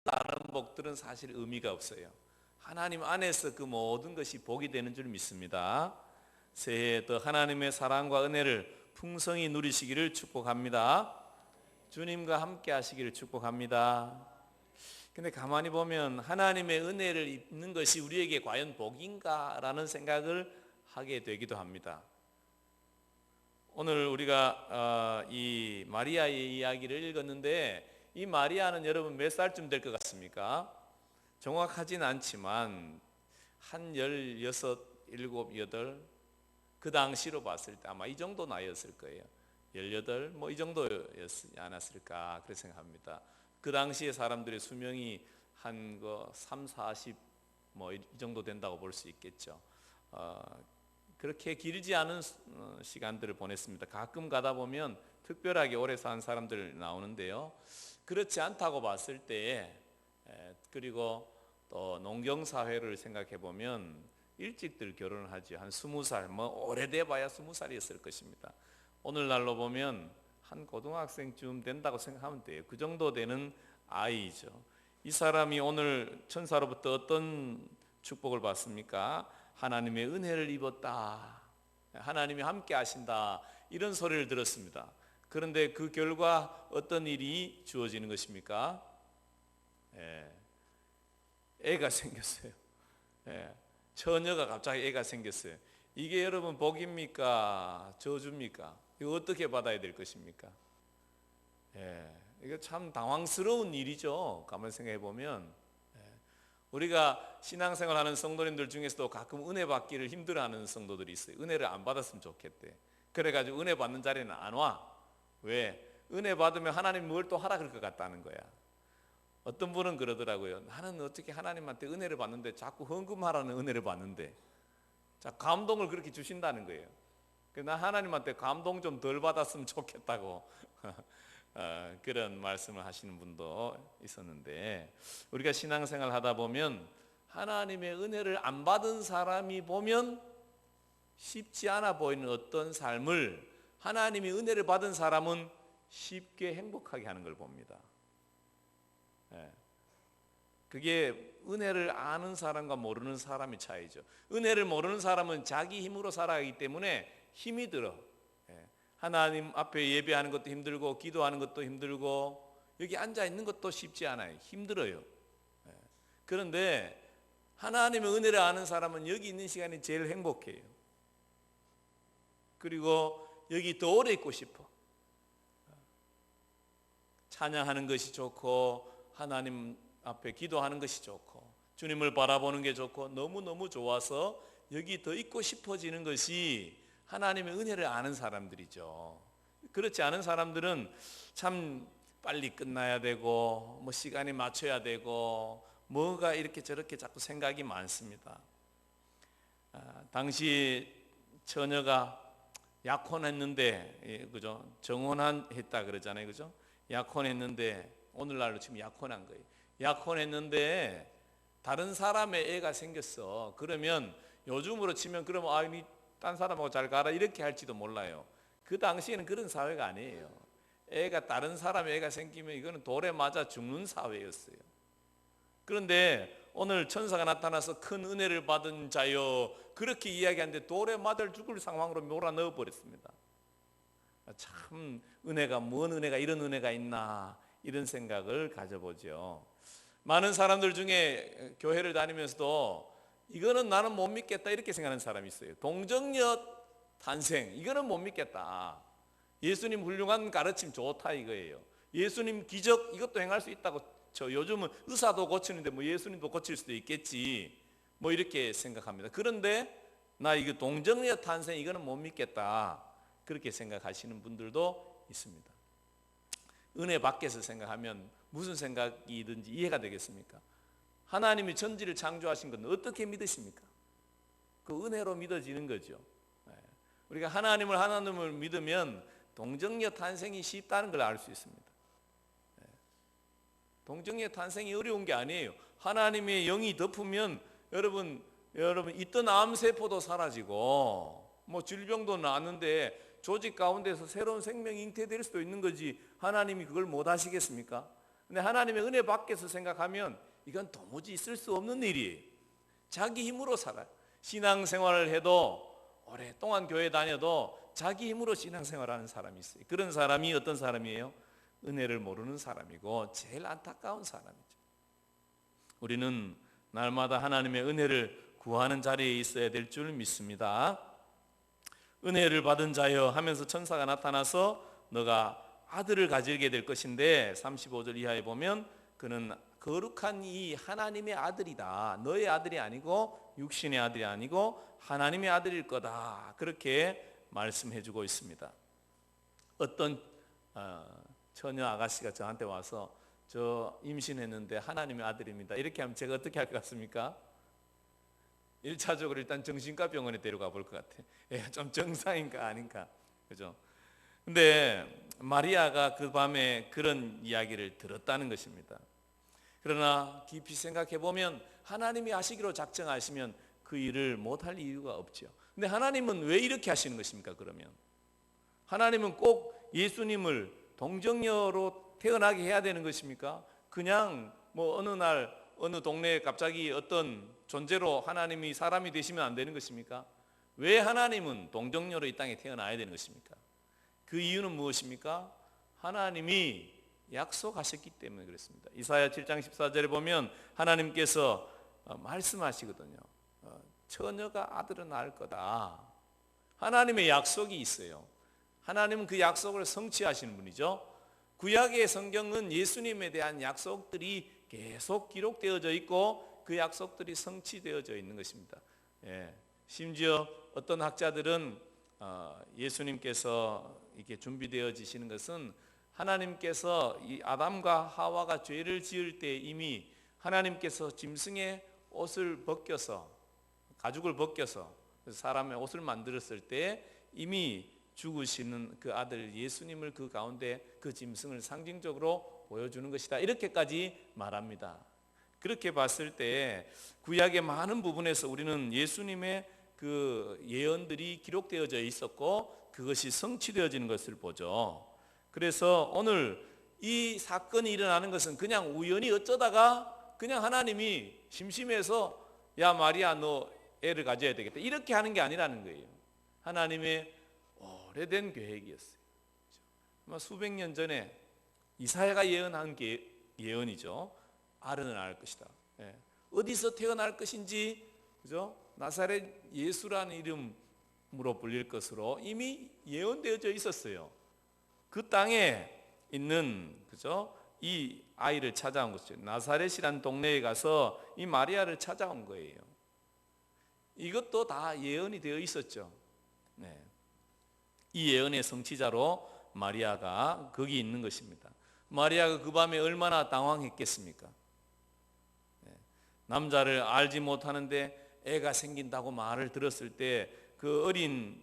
다른 복들은 사실 의미가 없어요. 하나님 안에서 그 모든 것이 복이 되는 줄 믿습니다. 새해에 더 하나님의 사랑과 은혜를 풍성히 누리시기를 축복합니다. 주님과 함께 하시기를 축복합니다. 근데 가만히 보면 하나님의 은혜를 입는 것이 우리에게 과연 복인가 라는 생각을 하게 되기도 합니다. 오늘 우리가 이 마리아의 이야기를 읽었는데, 이 마리아는 여러분 몇 살쯤 될 것 같습니까? 정확하진 않지만 한 16, 17, 8 그 당시로 봤을 때 아마 이 정도 나이였을 거예요. 18 뭐 이 정도였지 않았을까 그렇게 생각합니다. 그 당시에 사람들의 수명이 한 3, 40 뭐 이 정도 된다고 볼 수 있겠죠. 그렇게 길지 않은 시간들을 보냈습니다. 가끔 가다 보면 특별하게 오래 산 사람들 나오는데요. 그렇지 않다고 봤을 때, 그리고 또 농경사회를 생각해 보면 일찍들 결혼을 하죠. 한 20살, 뭐 오래돼 봐야 20살이었을 것입니다. 오늘날로 보면 한 고등학생쯤 된다고 생각하면 돼요. 그 정도 되는 아이죠. 이 사람이 오늘 천사로부터 어떤 축복을 받습니까? 하나님의 은혜를 입었다, 하나님이 함께 하신다, 이런 소리를 들었습니다. 그런데 그 결과 어떤 일이 주어지는 것입니까? 애가 생겼어요. 처녀가 갑자기 애가 생겼어요. 이게 여러분 복입니까? 저주입니까? 이거 어떻게 받아야 될 것입니까? 이거 참 당황스러운 일이죠. 가만히 생각해 보면. 우리가 신앙생활하는 성도님들 중에서도 가끔 은혜 받기를 힘들어하는 성도들이 있어요. 은혜를 안 받았으면 좋겠대. 그래가지고 은혜 받는 자리는 안 와. 왜? 은혜 받으면 하나님 뭘 또 하라 그럴 것 같다는 거야. 어떤 분은 그러더라고요. 나는 어떻게 하나님한테 은혜를 받는데 자꾸 헌금하라는 은혜를 받는데, 자, 감동을 그렇게 주신다는 거예요. 나 하나님한테 감동 좀 덜 받았으면 좋겠다고 그런 말씀을 하시는 분도 있었는데, 우리가 신앙생활 하다 보면 하나님의 은혜를 안 받은 사람이 보면 쉽지 않아 보이는 어떤 삶을 하나님이 은혜를 받은 사람은 쉽게 행복하게 하는 걸 봅니다. 그게 은혜를 아는 사람과 모르는 사람의 차이죠. 은혜를 모르는 사람은 자기 힘으로 살아가기 때문에 힘이 들어. 하나님 앞에 예배하는 것도 힘들고 기도하는 것도 힘들고 여기 앉아 있는 것도 쉽지 않아요. 힘들어요. 그런데 하나님의 은혜를 아는 사람은 여기 있는 시간이 제일 행복해요. 그리고 여기 더 오래 있고 싶어. 찬양하는 것이 좋고 하나님 앞에 기도하는 것이 좋고 주님을 바라보는 게 좋고 너무너무 좋아서 여기 더 있고 싶어지는 것이 하나님의 은혜를 아는 사람들이죠. 그렇지 않은 사람들은 참 빨리 끝나야 되고 뭐 시간에 맞춰야 되고 뭐가 이렇게 저렇게 자꾸 생각이 많습니다. 당시 처녀가 약혼했는데, 그죠? 정혼했다 그러잖아요, 그죠? 약혼했는데 오늘날로 지금 약혼한 거예요. 약혼했는데 다른 사람의 애가 생겼어. 그러면 요즘으로 치면 그러면 딴 사람하고 잘 가라 이렇게 할지도 몰라요. 그 당시에는 그런 사회가 아니에요. 애가 다른 사람의 애가 생기면 이거는 돌에 맞아 죽는 사회였어요. 그런데 오늘 천사가 나타나서 큰 은혜를 받은 자여 그렇게 이야기하는데 돌에 맞아 죽을 상황으로 몰아넣어 버렸습니다. 참 은혜가 뭔 은혜가 이런 은혜가 있나 이런 생각을 가져보죠. 많은 사람들 중에 교회를 다니면서도 이거는 나는 못 믿겠다 이렇게 생각하는 사람이 있어요. 동정녀 탄생 이거는 못 믿겠다. 예수님 훌륭한 가르침 좋다 이거예요. 예수님 기적 이것도 행할 수 있다고 요즘은 의사도 고치는데 뭐 예수님도 고칠 수도 있겠지 뭐 이렇게 생각합니다. 그런데 나 이거 동정녀 탄생 이거는 못 믿겠다 그렇게 생각하시는 분들도 있습니다. 은혜 밖에서 생각하면 무슨 생각이든지 이해가 되겠습니까? 하나님이 천지를 창조하신 건 어떻게 믿으십니까? 그 은혜로 믿어지는 거죠. 우리가 하나님을 믿으면 동정녀 탄생이 쉽다는 걸 알 수 있습니다. 동정녀 탄생이 어려운 게 아니에요. 하나님의 영이 덮으면 여러분 있던 암세포도 사라지고 뭐 질병도 나았는데 조직 가운데서 새로운 생명이 잉태될 수도 있는 거지 하나님이 그걸 못 하시겠습니까? 근데 하나님의 은혜 밖에서 생각하면 이건 도무지 있을 수 없는 일이에요. 자기 힘으로 살아요. 신앙생활을 해도 오랫동안 교회 다녀도 자기 힘으로 신앙생활하는 사람이 있어요. 그런 사람이 어떤 사람이에요? 은혜를 모르는 사람이고 제일 안타까운 사람이죠. 우리는 날마다 하나님의 은혜를 구하는 자리에 있어야 될 줄 믿습니다. 은혜를 받은 자여 하면서 천사가 나타나서 너가 아들을 가지게 될 것인데 35절 이하에 보면 그는 거룩한 이 하나님의 아들이다. 너의 아들이 아니고 육신의 아들이 아니고 하나님의 아들일 거다. 그렇게 말씀해 주고 있습니다. 어떤 처녀 아가씨가 저한테 와서 저 임신했는데 하나님의 아들입니다. 이렇게 하면 제가 어떻게 할 것 같습니까? 1차적으로 일단 정신과 병원에 데려가 볼 것 같아. 좀 정상인가 아닌가. 그죠? 근데 마리아가 그 밤에 그런 이야기를 들었다는 것입니다. 그러나 깊이 생각해 보면 하나님이 하시기로 작정하시면 그 일을 못할 이유가 없죠. 근데 하나님은 왜 이렇게 하시는 것입니까? 그러면 하나님은 꼭 예수님을 동정녀로 태어나게 해야 되는 것입니까? 그냥 뭐 어느 날 어느 동네에 갑자기 어떤 존재로 하나님이 사람이 되시면 안 되는 것입니까? 왜 하나님은 동정녀로 이 땅에 태어나야 되는 것입니까? 그 이유는 무엇입니까? 하나님이 약속하셨기 때문에 그렇습니다. 이사야 7장 14절에 보면 하나님께서 말씀하시거든요. 처녀가 아들을 낳을 거다. 하나님의 약속이 있어요. 하나님은 그 약속을 성취하시는 분이죠. 구약의 성경은 예수님에 대한 약속들이 계속 기록되어져 있고 그 약속들이 성취되어져 있는 것입니다. 심지어 어떤 학자들은 예수님께서 이렇게 준비되어지시는 것은 하나님께서 이 아담과 하와가 죄를 지을 때 이미 하나님께서 짐승의 옷을 벗겨서 가죽을 벗겨서 사람의 옷을 만들었을 때 이미 죽으시는 그 아들 예수님을 그 가운데 그 짐승을 상징적으로 보여주는 것이다. 이렇게까지 말합니다. 그렇게 봤을 때 구약의 많은 부분에서 우리는 예수님의 그 예언들이 기록되어져 있었고 그것이 성취되어지는 것을 보죠. 그래서 오늘 이 사건이 일어나는 것은 그냥 우연히 어쩌다가 그냥 하나님이 심심해서 야 마리아 너 애를 가져야 되겠다 이렇게 하는 게 아니라는 거예요. 하나님의 오래된 계획이었어요. 아마 수백 년 전에 이사야가 예언한 게 예언이죠. 아른을 낳을 것이다. 어디서 태어날 것인지, 그죠? 나사렛 예수라는 이름으로 불릴 것으로 이미 예언되어져 있었어요. 그 땅에 있는, 그죠? 이 아이를 찾아온 것이죠. 나사렛이라는 동네에 가서 이 마리아를 찾아온 거예요. 이것도 다 예언이 되어 있었죠. 이 예언의 성취자로 마리아가 거기 있는 것입니다. 마리아가 그 밤에 얼마나 당황했겠습니까? 남자를 알지 못하는데 애가 생긴다고 말을 들었을 때 그 어린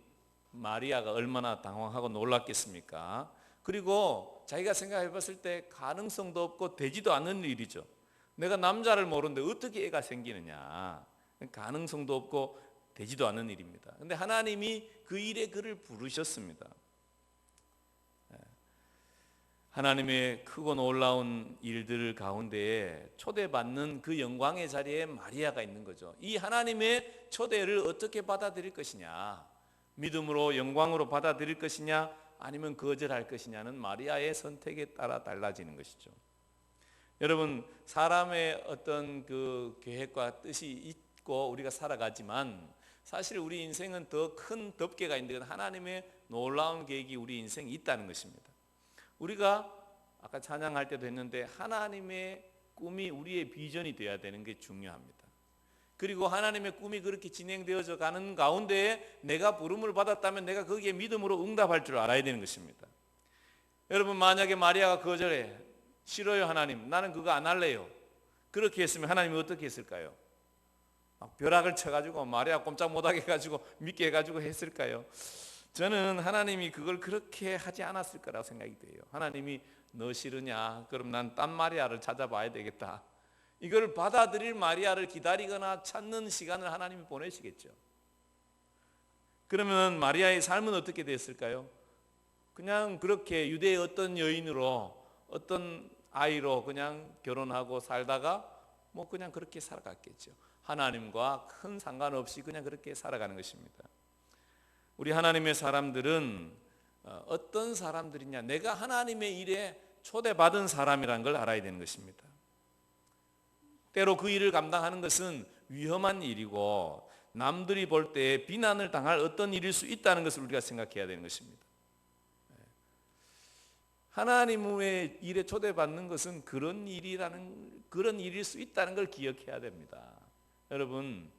마리아가 얼마나 당황하고 놀랐겠습니까? 그리고 자기가 생각해 봤을 때 가능성도 없고 되지도 않는 일이죠. 내가 남자를 모르는데 어떻게 애가 생기느냐. 가능성도 없고 되지도 않는 일입니다. 그런데 하나님이 그 일에 그를 부르셨습니다. 하나님의 크고 놀라운 일들 가운데 초대받는 그 영광의 자리에 마리아가 있는 거죠. 이 하나님의 초대를 어떻게 받아들일 것이냐, 믿음으로 영광으로 받아들일 것이냐 아니면 거절할 것이냐는 마리아의 선택에 따라 달라지는 것이죠. 여러분, 사람의 어떤 그 계획과 뜻이 있고 우리가 살아가지만 사실 우리 인생은 더 큰 덮개가 있는데 하나님의 놀라운 계획이 우리 인생에 있다는 것입니다. 우리가 아까 찬양할 때도 했는데 하나님의 꿈이 우리의 비전이 되어야 되는 게 중요합니다. 그리고 하나님의 꿈이 그렇게 진행되어져 가는 가운데 내가 부름을 받았다면 내가 거기에 믿음으로 응답할 줄 알아야 되는 것입니다. 여러분, 만약에 마리아가 거절해, 싫어요 하나님, 나는 그거 안 할래요, 그렇게 했으면 하나님이 어떻게 했을까요? 벼락을 쳐가지고 마리아 꼼짝 못하게 해가지고 믿게 해가지고 했을까요? 저는 하나님이 그걸 그렇게 하지 않았을 거라고 생각이 돼요. 하나님이 너 싫으냐? 그럼 난 딴 마리아를 찾아봐야 되겠다. 이걸 받아들일 마리아를 기다리거나 찾는 시간을 하나님이 보내시겠죠. 그러면 마리아의 삶은 어떻게 됐을까요? 그냥 그렇게 유대의 어떤 여인으로 어떤 아이로 그냥 결혼하고 살다가 뭐 그냥 그렇게 살아갔겠죠. 하나님과 큰 상관없이 그냥 그렇게 살아가는 것입니다. 우리 하나님의 사람들은 어떤 사람들이냐, 내가 하나님의 일에 초대받은 사람이라는 걸 알아야 되는 것입니다. 때로 그 일을 감당하는 것은 위험한 일이고 남들이 볼 때 비난을 당할 어떤 일일 수 있다는 것을 우리가 생각해야 되는 것입니다. 하나님의 일에 초대받는 것은 그런 일일 수 있다는 걸 기억해야 됩니다. 여러분,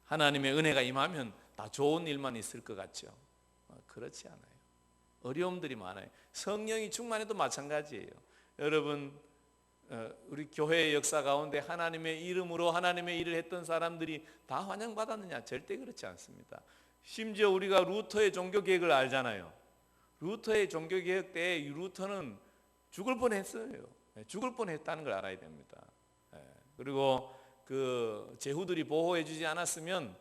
하나님의 은혜가 임하면 다 좋은 일만 있을 것 같죠? 그렇지 않아요. 어려움들이 많아요. 성령이 충만해도 마찬가지예요. 여러분, 우리 교회의 역사 가운데 하나님의 이름으로 하나님의 일을 했던 사람들이 다 환영받았느냐? 절대 그렇지 않습니다. 심지어 우리가 루터의 종교개혁을 알잖아요. 루터의 종교개혁 때 루터는 죽을 뻔했어요. 죽을 뻔했다는 걸 알아야 됩니다. 그리고 그 제후들이 보호해 주지 않았으면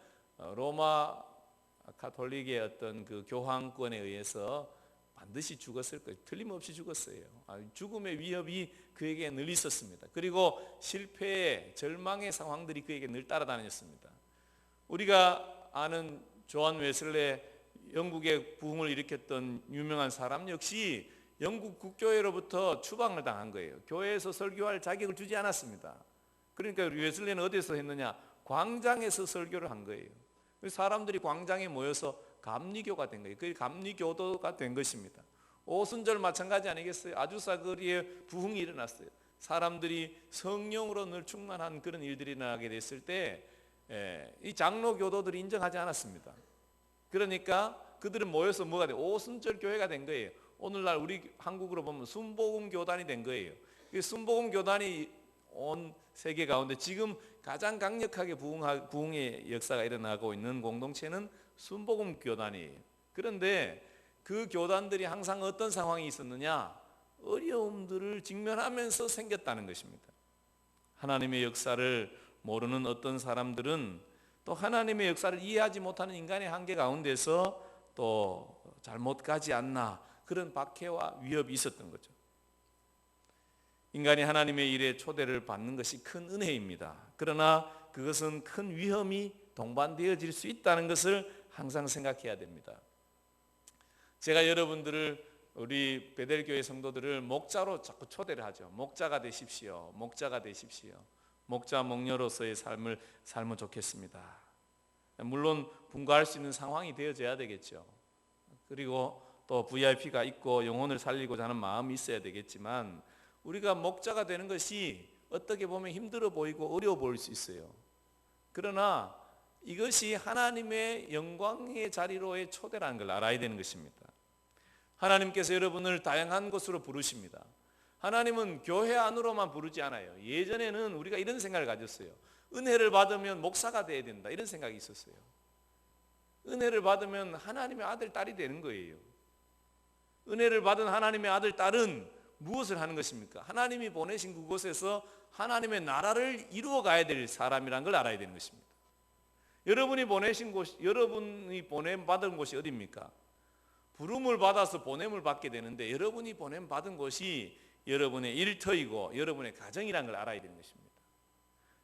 로마 가톨릭의 어떤 그 교황권에 의해서 반드시 죽었을 거예요. 틀림없이 죽었어요. 죽음의 위협이 그에게 늘 있었습니다. 그리고 실패의 절망의 상황들이 그에게 늘 따라다녔습니다. 우리가 아는 조한 웨슬레, 영국의 부흥을 일으켰던 유명한 사람 역시 영국 국교회로부터 추방을 당한 거예요. 교회에서 설교할 자격을 주지 않았습니다. 그러니까 웨슬레는 어디서 했느냐? 광장에서 설교를 한 거예요. 사람들이 광장에 모여서 감리교가 된 거예요. 그게 감리교도가 된 것입니다. 오순절 마찬가지 아니겠어요? 아주사 거리에 부흥이 일어났어요. 사람들이 성령으로 늘 충만한 그런 일들이 일어나게 됐을 때 이 장로 교도들이 인정하지 않았습니다. 그러니까 그들은 모여서 뭐가 돼? 오순절 교회가 된 거예요. 오늘날 우리 한국으로 보면 순복음 교단이 된 거예요. 순복음 교단이 온 세계 가운데 지금 가장 강력하게 부흥의 역사가 일어나고 있는 공동체는 순복음 교단이에요. 그런데 그 교단들이 항상 어떤 상황이 있었느냐? 어려움들을 직면하면서 생겼다는 것입니다. 하나님의 역사를 모르는 어떤 사람들은 또 하나님의 역사를 이해하지 못하는 인간의 한계 가운데서 또 잘못 가지 않나, 그런 박해와 위협이 있었던 거죠. 인간이 하나님의 일에 초대를 받는 것이 큰 은혜입니다. 그러나 그것은 큰 위험이 동반되어질 수 있다는 것을 항상 생각해야 됩니다. 제가 여러분들을, 우리 베델교회 성도들을 목자로 자꾸 초대를 하죠. 목자가 되십시오. 목자가 되십시오. 목자 목녀로서의 삶을 살면 좋겠습니다. 물론 분가할 수 있는 상황이 되어져야 되겠죠. 그리고 또 VIP가 있고 영혼을 살리고자 하는 마음이 있어야 되겠지만, 우리가 목자가 되는 것이 어떻게 보면 힘들어 보이고 어려워 보일 수 있어요. 그러나 이것이 하나님의 영광의 자리로의 초대라는 걸 알아야 되는 것입니다. 하나님께서 여러분을 다양한 곳으로 부르십니다. 하나님은 교회 안으로만 부르지 않아요. 예전에는 우리가 이런 생각을 가졌어요. 은혜를 받으면 목사가 돼야 된다, 이런 생각이 있었어요. 은혜를 받으면 하나님의 아들, 딸이 되는 거예요. 은혜를 받은 하나님의 아들, 딸은 무엇을 하는 것입니까? 하나님이 보내신 그곳에서 하나님의 나라를 이루어 가야 될 사람이라는 걸 알아야 되는 것입니다. 여러분이 보내신 곳, 여러분이 보냄 받은 곳이 어디입니까? 부름을 받아서 보냄을 받게 되는데, 여러분이 보냄 받은 곳이 여러분의 일터이고 여러분의 가정이라는 걸 알아야 되는 것입니다.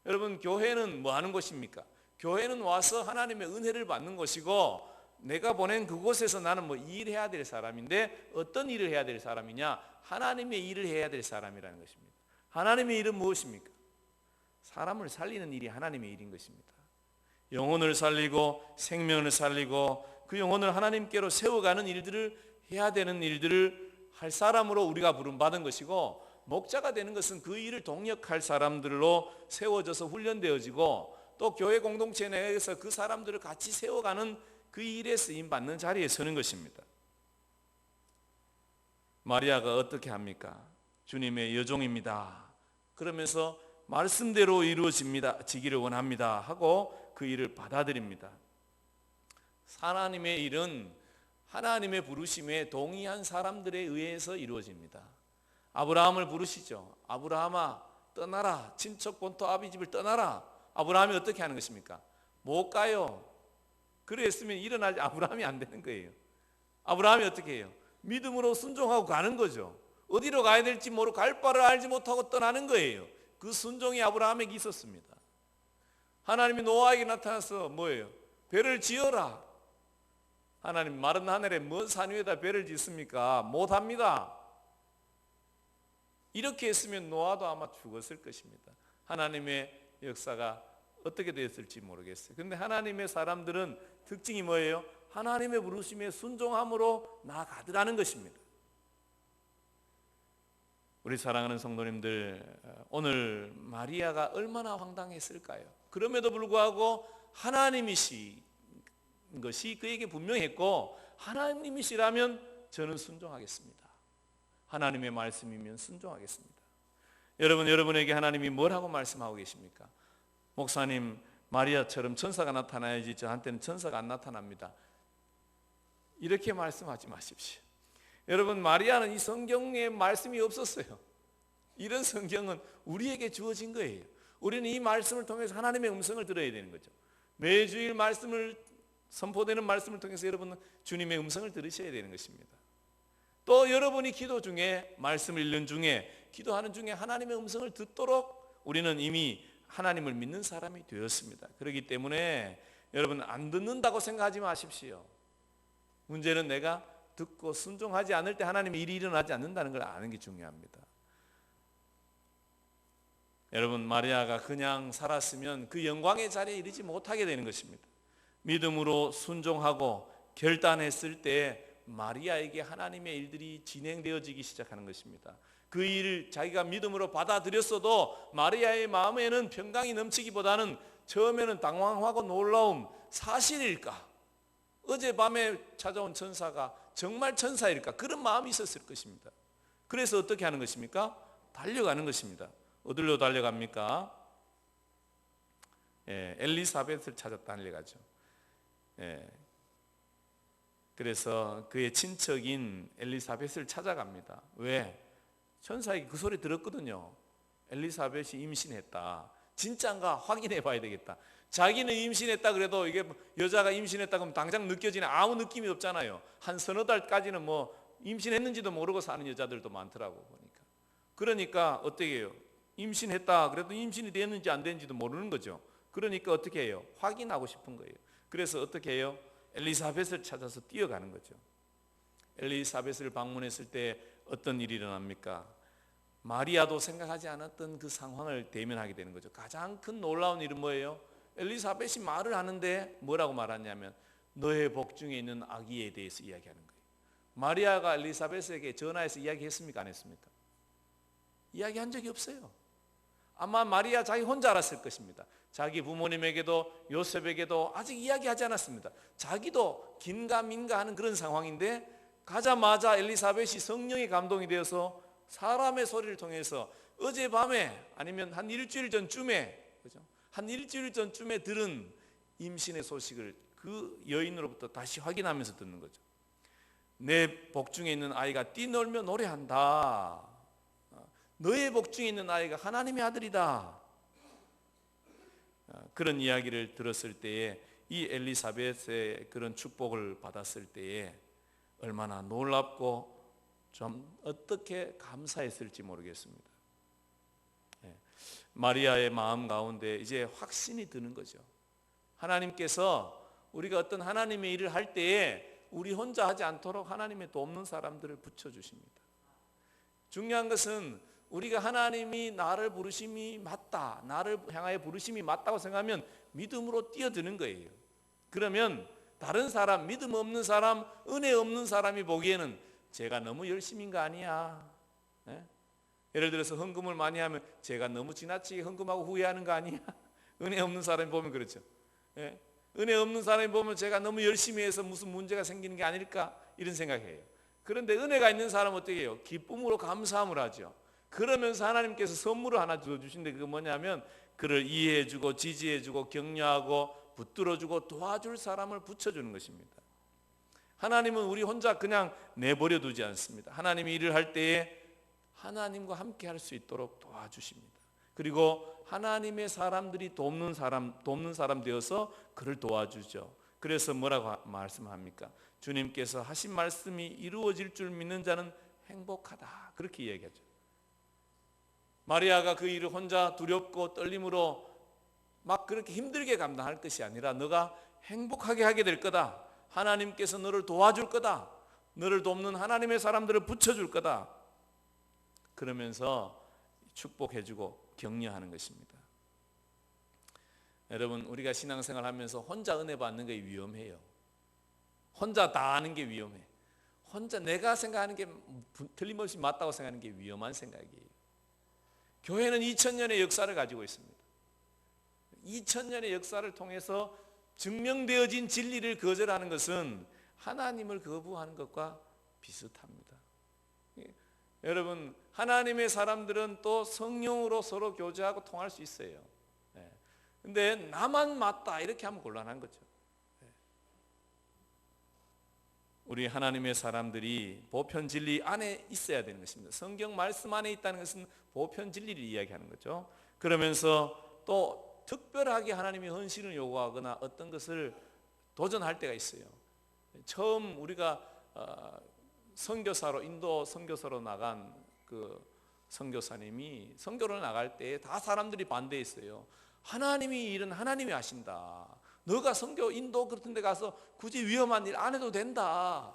여러분, 교회는 뭐 하는 곳입니까? 교회는 와서 하나님의 은혜를 받는 곳이고, 내가 보낸 그곳에서 나는 뭐 일해야 될 사람인데, 어떤 일을 해야 될 사람이냐? 하나님의 일을 해야 될 사람이라는 것입니다. 하나님의 일은 무엇입니까? 사람을 살리는 일이 하나님의 일인 것입니다. 영혼을 살리고 생명을 살리고 그 영혼을 하나님께로 세워가는 일들을 해야 되는 일들을 할 사람으로 우리가 부름받은 것이고, 목자가 되는 것은 그 일을 동역할 사람들로 세워져서 훈련되어지고, 또 교회 공동체 내에서 그 사람들을 같이 세워가는 그 일에 쓰임받는 자리에 서는 것입니다. 마리아가 어떻게 합니까? 주님의 여종입니다. 그러면서 말씀대로 이루어지기를 원합니다 하고 그 일을 받아들입니다. 하나님의 일은 하나님의 부르심에 동의한 사람들에 의해서 이루어집니다. 아브라함을 부르시죠. 아브라함아 떠나라, 친척 본토 아비 집을 떠나라. 아브라함이 어떻게 하는 것입니까? 못 가요. 그랬으면 일어나지, 아브라함이 안 되는 거예요. 아브라함이 어떻게 해요? 믿음으로 순종하고 가는 거죠. 어디로 가야 될지 모르고 갈 바를 알지 못하고 떠나는 거예요. 그 순종이 아브라함에게 있었습니다. 하나님이 노아에게 나타나서 뭐예요? 배를 지어라. 하나님 마른 하늘에 먼 산 위에다 배를 짓습니까? 못합니다. 이렇게 했으면 노아도 아마 죽었을 것입니다. 하나님의 역사가 어떻게 되었을지 모르겠어요. 그런데 하나님의 사람들은 특징이 뭐예요? 하나님의 부르심에 순종함으로 나아가더라는 것입니다. 우리 사랑하는 성도님들, 오늘 마리아가 얼마나 황당했을까요? 그럼에도 불구하고 하나님이신 것이 그에게 분명했고, 하나님이시라면 저는 순종하겠습니다. 하나님의 말씀이면 순종하겠습니다. 여러분에게 하나님이 뭐라고 말씀하고 계십니까? 목사님, 마리아처럼 천사가 나타나야지 저한테는 천사가 안 나타납니다. 이렇게 말씀하지 마십시오. 여러분, 마리아는 이 성경에 말씀이 없었어요. 이런 성경은 우리에게 주어진 거예요. 우리는 이 말씀을 통해서 하나님의 음성을 들어야 되는 거죠. 매주일 말씀을 선포되는 말씀을 통해서 여러분은 주님의 음성을 들으셔야 되는 것입니다. 또 여러분이 기도 중에, 말씀을 읽는 중에, 기도하는 중에 하나님의 음성을 듣도록 우리는 이미 하나님을 믿는 사람이 되었습니다. 그렇기 때문에 여러분, 안 듣는다고 생각하지 마십시오. 문제는 내가 듣고 순종하지 않을 때 하나님의 일이 일어나지 않는다는 걸 아는 게 중요합니다. 여러분, 마리아가 그냥 살았으면 그 영광의 자리에 이르지 못하게 되는 것입니다. 믿음으로 순종하고 결단했을 때 마리아에게 하나님의 일들이 진행되어지기 시작하는 것입니다. 그 일을 자기가 믿음으로 받아들였어도 마리아의 마음에는 평강이 넘치기보다는 처음에는 당황하고 놀라움, 사실일까? 어젯밤에 찾아온 천사가 정말 천사일까? 그런 마음이 있었을 것입니다. 그래서 어떻게 하는 것입니까? 달려가는 것입니다. 어디로 달려갑니까? 엘리사벳을 찾아 달려가죠. 그래서 그의 친척인 엘리사벳을 찾아갑니다. 왜? 천사에게 그 소리 들었거든요. 엘리사벳이 임신했다. 진짜인가 확인해 봐야 되겠다. 자기는 임신했다 그래도 이게 여자가 임신했다 그러면 당장 느껴지는 아무 느낌이 없잖아요. 한 서너 달까지는 뭐 임신했는지도 모르고 사는 여자들도 많더라고 보니까. 그러니까 어떻게 해요? 임신했다 그래도 임신이 됐는지 안 됐는지도 모르는 거죠. 그러니까 어떻게 해요? 확인하고 싶은 거예요. 그래서 어떻게 해요? 엘리사벳을 찾아서 뛰어가는 거죠. 엘리사벳을 방문했을 때 어떤 일이 일어납니까? 마리아도 생각하지 않았던 그 상황을 대면하게 되는 거죠. 가장 큰 놀라운 일은 뭐예요? 엘리사벳이 말을 하는데 뭐라고 말하냐면 너의 복 중에 있는 아기에 대해서 이야기하는 거예요. 마리아가 엘리사벳에게 전화해서 이야기했습니까? 안 했습니까? 이야기한 적이 없어요. 아마 마리아 자기 혼자 알았을 것입니다. 자기 부모님에게도 요셉에게도 아직 이야기하지 않았습니다. 자기도 긴가민가 하는 그런 상황인데 가자마자 엘리사벳이 성령의 감동이 되어서 사람의 소리를 통해서 어젯밤에 아니면 한 일주일 전쯤에, 그죠? 한 일주일 전쯤에 들은 임신의 소식을 그 여인으로부터 다시 확인하면서 듣는 거죠. 내 복 중에 있는 아이가 뛰놀며 노래한다. 너의 복 중에 있는 아이가 하나님의 아들이다. 그런 이야기를 들었을 때에 이 엘리사벳의 그런 축복을 받았을 때에 얼마나 놀랍고 좀 어떻게 감사했을지 모르겠습니다. 마리아의 마음 가운데 이제 확신이 드는 거죠. 하나님께서 우리가 어떤 하나님의 일을 할 때에 우리 혼자 하지 않도록 하나님의 돕는 사람들을 붙여주십니다. 중요한 것은 우리가 하나님이 나를 부르심이 맞다, 나를 향하여 부르심이 맞다고 생각하면 믿음으로 뛰어드는 거예요. 그러면 다른 사람, 믿음 없는 사람, 은혜 없는 사람이 보기에는 제가 너무 열심인 거 아니야. 예를 들어서 헌금을 많이 하면 제가 너무 지나치게 헌금하고 후회하는 거 아니야. 은혜 없는 사람이 보면 그렇죠. 은혜 없는 사람이 보면 제가 너무 열심히 해서 무슨 문제가 생기는 게 아닐까 이런 생각해요. 그런데 은혜가 있는 사람은 어떻게 해요? 기쁨으로 감사함을 하죠. 그러면서 하나님께서 선물을 하나 주신데 그게 뭐냐면 그를 이해해주고 지지해주고 격려하고 붙들어주고 도와줄 사람을 붙여주는 것입니다. 하나님은 우리 혼자 그냥 내버려 두지 않습니다. 하나님이 일을 할 때에 하나님과 함께 할 수 있도록 도와주십니다. 그리고 하나님의 사람들이 돕는 사람 되어서 그를 도와주죠. 그래서 뭐라고 말씀합니까? 주님께서 하신 말씀이 이루어질 줄 믿는 자는 행복하다. 그렇게 이야기하죠. 마리아가 그 일을 혼자 두렵고 떨림으로 막 그렇게 힘들게 감당할 것이 아니라 너가 행복하게 하게 될 거다. 하나님께서 너를 도와줄 거다. 너를 돕는 하나님의 사람들을 붙여줄 거다. 그러면서 축복해주고 격려하는 것입니다. 여러분, 우리가 신앙생활 하면서 혼자 은혜 받는 게 위험해요. 혼자 다 아는 게 위험해. 혼자 내가 생각하는 게 틀림없이 맞다고 생각하는 게 위험한 생각이에요. 교회는 2000년의 역사를 가지고 있습니다. 2000년의 역사를 통해서 증명되어진 진리를 거절하는 것은 하나님을 거부하는 것과 비슷합니다. 여러분, 하나님의 사람들은 또 성령으로 서로 교제하고 통할 수 있어요. 근데 나만 맞다 이렇게 하면 곤란한 거죠. 우리 하나님의 사람들이 보편 진리 안에 있어야 되는 것입니다. 성경 말씀 안에 있다는 것은 보편 진리를 이야기하는 거죠. 그러면서 또 특별하게 하나님이 헌신을 요구하거나 어떤 것을 도전할 때가 있어요. 처음 우리가 선교사로 인도 선교사로 나간 그 선교사님이 선교를 나갈 때 다 사람들이 반대했어요. 하나님이 일은 하나님이 하신다. 너가 선교 인도 같은 데 가서 굳이 위험한 일 안 해도 된다.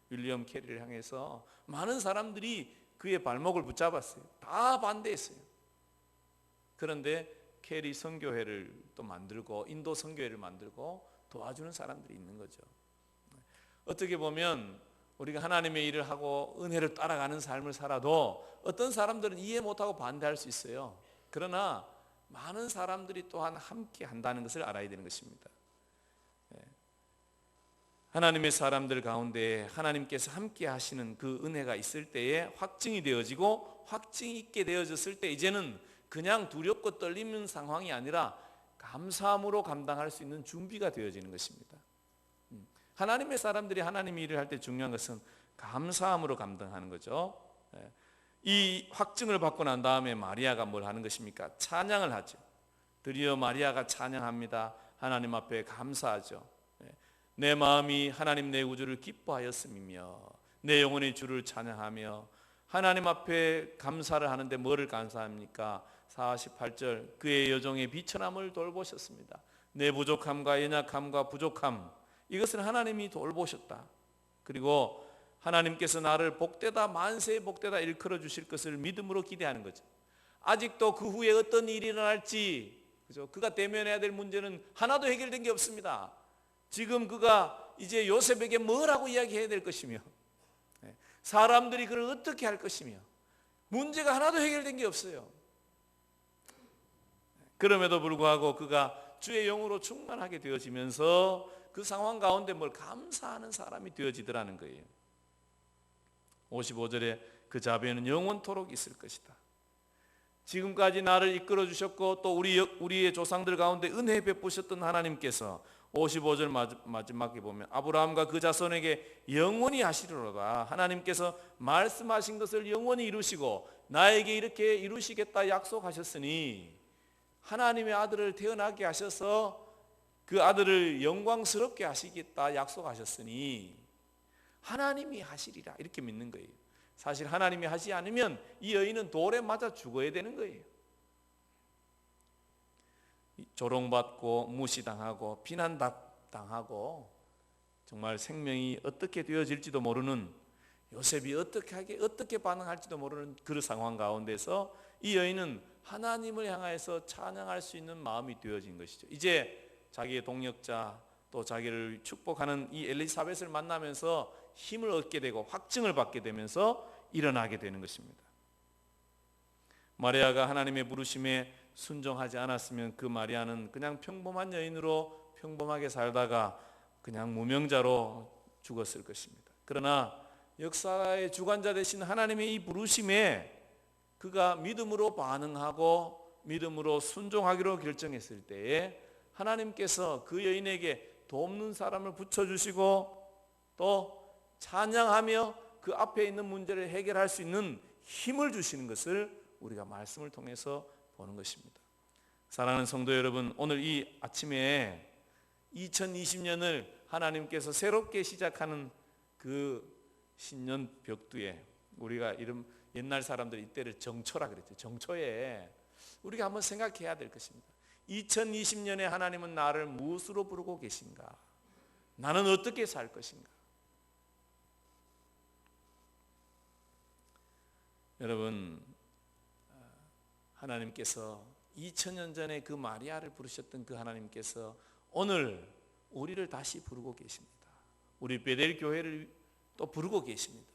윌리엄 캐리를 향해서 많은 사람들이 그의 발목을 붙잡았어요. 다 반대했어요. 그런데 캐리 선교회를 또 만들고 인도 선교회를 만들고 도와주는 사람들이 있는 거죠. 어떻게 보면 우리가 하나님의 일을 하고 은혜를 따라가는 삶을 살아도 어떤 사람들은 이해 못하고 반대할 수 있어요. 그러나 많은 사람들이 또한 함께 한다는 것을 알아야 되는 것입니다. 하나님의 사람들 가운데 하나님께서 함께 하시는 그 은혜가 있을 때에 확증이 되어지고 확증이 있게 되어졌을 때 이제는 그냥 두렵고 떨리는 상황이 아니라 감사함으로 감당할 수 있는 준비가 되어지는 것입니다. 하나님의 사람들이 하나님의 일을 할 때 중요한 것은 감사함으로 감당하는 거죠. 이 확증을 받고 난 다음에 마리아가 뭘 하는 것입니까? 찬양을 하죠. 드디어 마리아가 찬양합니다. 하나님 앞에 감사하죠. 내 마음이 하나님 내 구주를 기뻐하였음이며 내 영혼이 주를 찬양하며 하나님 앞에 감사를 하는데 뭐를 감사합니까? 48절 그의 여종의 비천함을 돌보셨습니다. 내 부족함과 연약함과 부족함 이것을 하나님이 돌보셨다. 그리고 하나님께서 나를 복되다 만세 복되다 일컬어 주실 것을 믿음으로 기대하는 거죠. 아직도 그 후에 어떤 일이 일어날지 그죠? 그가 대면해야 될 문제는 하나도 해결된 게 없습니다. 지금 그가 이제 요셉에게 뭐라고 이야기해야 될 것이며 사람들이 그를 어떻게 할 것이며 문제가 하나도 해결된 게 없어요. 그럼에도 불구하고 그가 주의 영으로 충만하게 되어지면서 그 상황 가운데 뭘 감사하는 사람이 되어지더라는 거예요. 55절에 그 자비는 영원토록 있을 것이다. 지금까지 나를 이끌어 주셨고 또 우리의 조상들 가운데 은혜 베푸셨던 하나님께서 55절 마지막에 보면 아브라함과 그 자손에게 영원히 하시리로다. 하나님께서 말씀하신 것을 영원히 이루시고 나에게 이렇게 이루시겠다 약속하셨으니 하나님의 아들을 태어나게 하셔서 그 아들을 영광스럽게 하시겠다 약속하셨으니 하나님이 하시리라 이렇게 믿는 거예요. 사실 하나님이 하지 않으면 이 여인은 돌에 맞아 죽어야 되는 거예요. 조롱받고 무시당하고 비난당하고 정말 생명이 어떻게 되어질지도 모르는 요셉이 어떻게 반응할지도 모르는 그 상황 가운데서 이 여인은 하나님을 향해서 찬양할 수 있는 마음이 되어진 것이죠. 이제 자기의 동역자 또 자기를 축복하는 이 엘리사벳을 만나면서 힘을 얻게 되고 확증을 받게 되면서 일어나게 되는 것입니다. 마리아가 하나님의 부르심에 순종하지 않았으면 그 마리아는 그냥 평범한 여인으로 평범하게 살다가 그냥 무명자로 죽었을 것입니다. 그러나 역사의 주관자 되신 하나님의 이 부르심에 그가 믿음으로 반응하고 믿음으로 순종하기로 결정했을 때에 하나님께서 그 여인에게 돕는 사람을 붙여주시고 또 찬양하며 그 앞에 있는 문제를 해결할 수 있는 힘을 주시는 것을 우리가 말씀을 통해서 보는 것입니다. 사랑하는 성도 여러분, 오늘 이 아침에 2020년을 하나님께서 새롭게 시작하는 그 신년 벽두에 우리가 이런 옛날 사람들이 이때를 정초라 그랬죠. 정초에 우리가 한번 생각해야 될 것입니다. 2020년에 하나님은 나를 무엇으로 부르고 계신가? 나는 어떻게 살 것인가? 여러분, 하나님께서 2000년 전에 그 마리아를 부르셨던 그 하나님께서 오늘 우리를 다시 부르고 계십니다. 우리 베델 교회를 또 부르고 계십니다.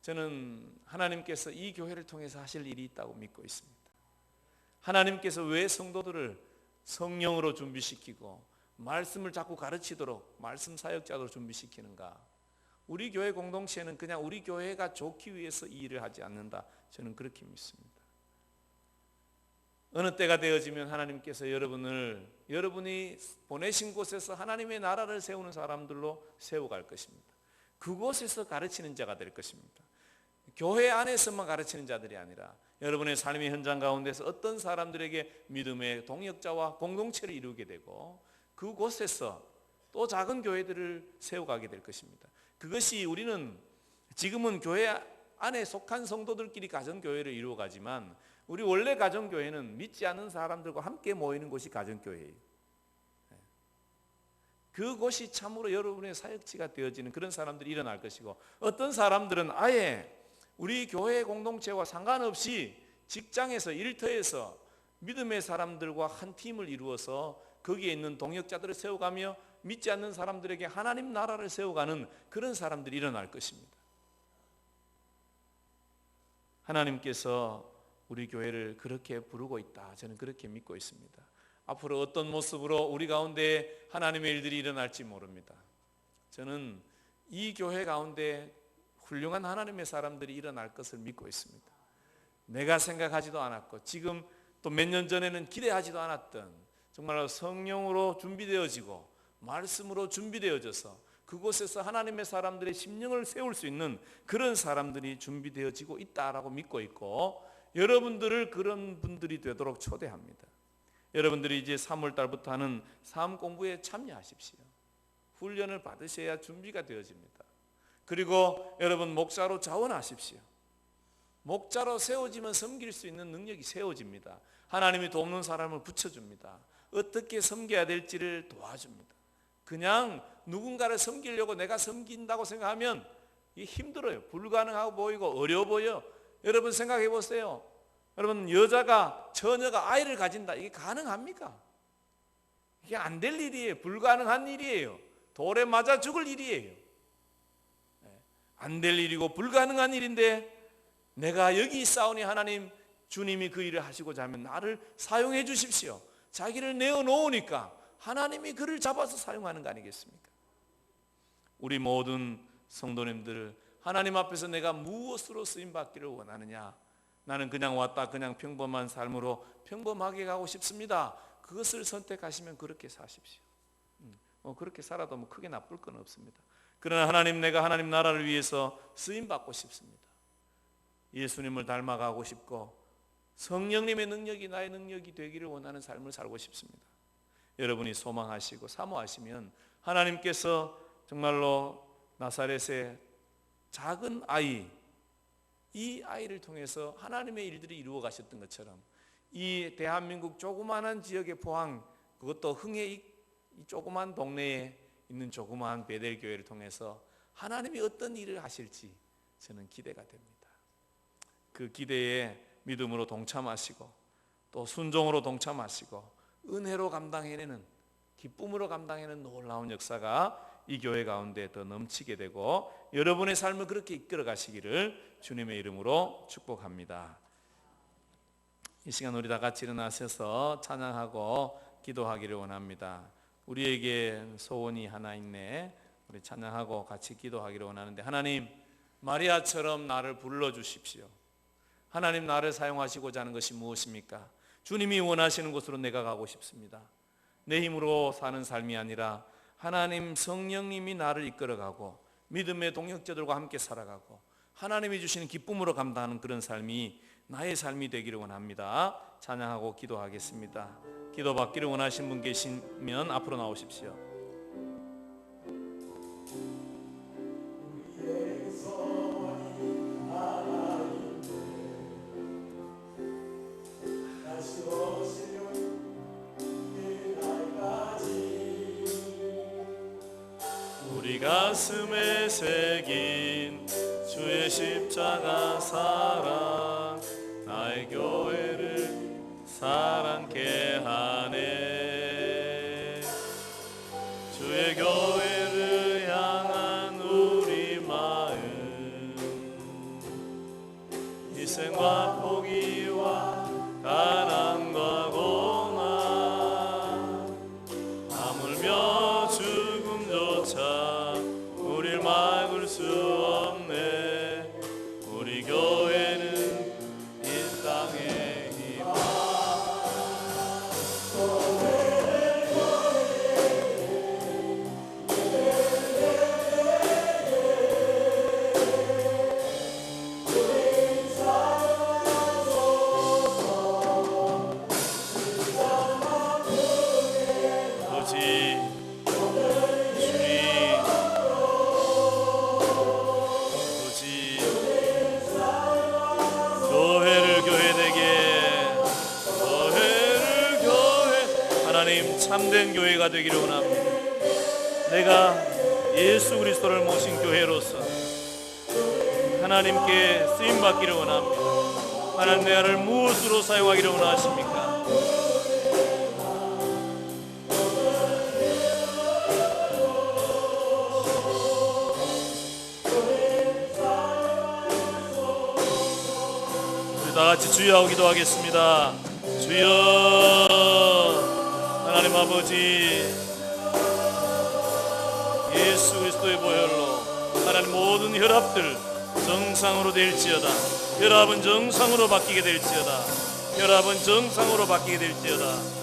저는 하나님께서 이 교회를 통해서 하실 일이 있다고 믿고 있습니다. 하나님께서 왜 성도들을 성령으로 준비시키고 말씀을 자꾸 가르치도록 말씀 사역자로 준비시키는가? 우리 교회 공동체는 그냥 우리 교회가 좋기 위해서 이 일을 하지 않는다. 저는 그렇게 믿습니다. 어느 때가 되어지면 하나님께서 여러분이 보내신 곳에서 하나님의 나라를 세우는 사람들로 세워갈 것입니다. 그곳에서 가르치는 자가 될 것입니다. 교회 안에서만 가르치는 자들이 아니라 여러분의 삶의 현장 가운데서 어떤 사람들에게 믿음의 동역자와 공동체를 이루게 되고 그곳에서 또 작은 교회들을 세워가게 될 것입니다. 그것이 우리는 지금은 교회 안에 속한 성도들끼리 가정교회를 이루어가지만 우리 원래 가정교회는 믿지 않는 사람들과 함께 모이는 곳이 가정교회예요. 그곳이 참으로 여러분의 사역지가 되어지는 그런 사람들이 일어날 것이고 어떤 사람들은 아예 우리 교회 공동체와 상관없이 직장에서 일터에서 믿음의 사람들과 한 팀을 이루어서 거기에 있는 동역자들을 세워가며 믿지 않는 사람들에게 하나님 나라를 세워가는 그런 사람들이 일어날 것입니다. 하나님께서 우리 교회를 그렇게 부르고 있다. 저는 그렇게 믿고 있습니다. 앞으로 어떤 모습으로 우리 가운데 하나님의 일들이 일어날지 모릅니다. 저는 이 교회 가운데 훌륭한 하나님의 사람들이 일어날 것을 믿고 있습니다. 내가 생각하지도 않았고 지금 또 몇 년 전에는 기대하지도 않았던 정말로 성령으로 준비되어지고 말씀으로 준비되어져서 그곳에서 하나님의 사람들의 심령을 세울 수 있는 그런 사람들이 준비되어지고 있다라고 믿고 있고 여러분들을 그런 분들이 되도록 초대합니다. 여러분들이 이제 3월 달부터 하는 사업 공부에 참여하십시오. 훈련을 받으셔야 준비가 되어집니다. 그리고 여러분 목자로 자원하십시오. 목자로 세워지면 섬길 수 있는 능력이 세워집니다. 하나님이 돕는 사람을 붙여줍니다. 어떻게 섬겨야 될지를 도와줍니다. 그냥 누군가를 섬기려고 내가 섬긴다고 생각하면 이게 힘들어요. 불가능하고 보이고 어려워 보여. 여러분 생각해 보세요. 여러분 처녀가 아이를 가진다. 이게 가능합니까? 이게 안 될 일이에요. 불가능한 일이에요. 돌에 맞아 죽을 일이에요. 안 될 일이고 불가능한 일인데 내가 여기 있사오니 하나님 주님이 그 일을 하시고자 하면 나를 사용해 주십시오. 자기를 내어놓으니까 하나님이 그를 잡아서 사용하는 거 아니겠습니까? 우리 모든 성도님들 하나님 앞에서 내가 무엇으로 쓰임받기를 원하느냐? 나는 그냥 왔다 그냥 평범한 삶으로 평범하게 가고 싶습니다. 그것을 선택하시면 그렇게 사십시오. 그렇게 살아도 뭐 크게 나쁠 건 없습니다. 그러나 내가 하나님 나라를 위해서 쓰임받고 싶습니다. 예수님을 닮아가고 싶고 성령님의 능력이 나의 능력이 되기를 원하는 삶을 살고 싶습니다. 여러분이 소망하시고 사모하시면 하나님께서 정말로 나사렛의 작은 아이, 이 아이를 통해서 하나님의 일들이 이루어 가셨던 것처럼 이 대한민국 조그마한 지역의 포항, 그것도 흥의 이 조그만 동네에 있는 조그마한 베델 교회를 통해서 하나님이 어떤 일을 하실지 저는 기대가 됩니다. 그 기대에 믿음으로 동참하시고 또 순종으로 동참하시고 은혜로 감당해내는 기쁨으로 감당해내는 놀라운 역사가 이 교회 가운데 더 넘치게 되고 여러분의 삶을 그렇게 이끌어 가시기를 주님의 이름으로 축복합니다. 이 시간 우리 다 같이 일어나셔서 찬양하고 기도하기를 원합니다. 우리에게 소원이 하나 있네. 우리 찬양하고 같이 기도하기를 원하는데 하나님 마리아처럼 나를 불러주십시오. 하나님 나를 사용하시고자 하는 것이 무엇입니까? 주님이 원하시는 곳으로 내가 가고 싶습니다. 내 힘으로 사는 삶이 아니라 하나님 성령님이 나를 이끌어가고 믿음의 동역자들과 함께 살아가고 하나님이 주시는 기쁨으로 감당하는 그런 삶이 나의 삶이 되기를 원합니다. 찬양하고 기도하겠습니다. 기도받기를 원하시는 분 계시면 앞으로 나오십시오. 가슴에 새긴 주의 십자가 사랑 나의 교회를 사랑케 하네. 주의 교회를 향한 우리 마음 희생과 포기와 가난과 고난 하물며 죽음조차 우릴 막을 수 없네. 우리 교회는 이 땅의 희망. 참된 교회가 되기를 원합니다. 내가 예수 그리스도를 모신 교회로서 하나님께 쓰임받기를 원합니다. 하나님, 나를 무엇으로 사용하기를 원하십니까? 우리 다같이 주여 하고 기도하겠습니다. 주여, 하나님 아버지, 예수 그리스도의 보혈로 하나님 모든 혈압들 정상으로 될지어다. 혈압은 정상으로 바뀌게 될지어다. 혈압은 정상으로 바뀌게 될지어다.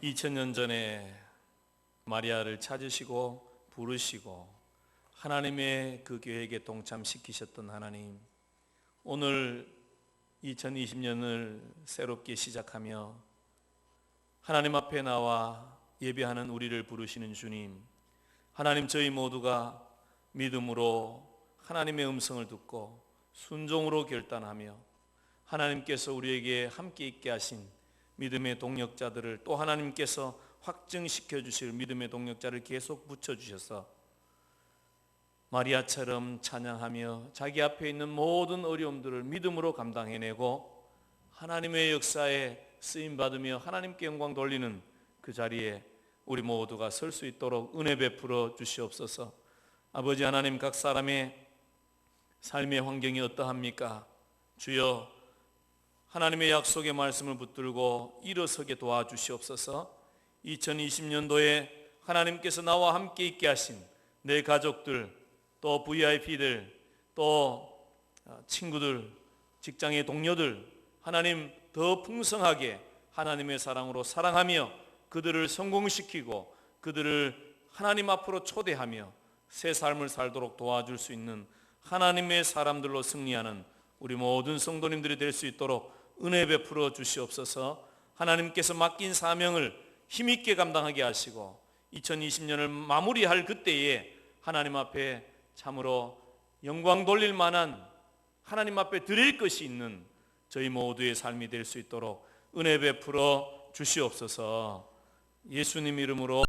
(2000년) 전에 마리아를 찾으시고 부르시고 하나님의 그 계획에 동참시키셨던 하나님, 오늘 2020년을 새롭게 시작하며 하나님 앞에 나와 예배하는 우리를 부르시는 주님, 하나님, 저희 모두가 믿음으로 하나님의 음성을 듣고 순종으로 결단하며 하나님께서 우리에게 함께 있게 하신 믿음의 동력자들을 또 하나님께서 확증시켜 주실 믿음의 동력자를 계속 붙여주셔서 마리아처럼 찬양하며 자기 앞에 있는 모든 어려움들을 믿음으로 감당해내고 하나님의 역사에 쓰임받으며 하나님께 영광 돌리는 그 자리에 우리 모두가 설 수 있도록 은혜 베풀어 주시옵소서. 아버지 하나님, 각 사람의 삶의 환경이 어떠합니까? 주여, 하나님의 약속의 말씀을 붙들고 일어서게 도와주시옵소서. 2020년도에 하나님께서 나와 함께 있게 하신 내 가족들, 또 VIP들, 또 친구들, 직장의 동료들, 하나님 더 풍성하게 하나님의 사랑으로 사랑하며 그들을 성공시키고 그들을 하나님 앞으로 초대하며 새 삶을 살도록 도와줄 수 있는 하나님의 사람들로 승리하는 우리 모든 성도님들이 될 수 있도록 은혜 베풀어 주시옵소서. 하나님께서 맡긴 사명을 힘있게 감당하게 하시고 2020년을 마무리할 그때에 하나님 앞에 참으로 영광 돌릴 만한, 하나님 앞에 드릴 것이 있는 저희 모두의 삶이 될 수 있도록 은혜 베풀어 주시옵소서. 예수님 이름으로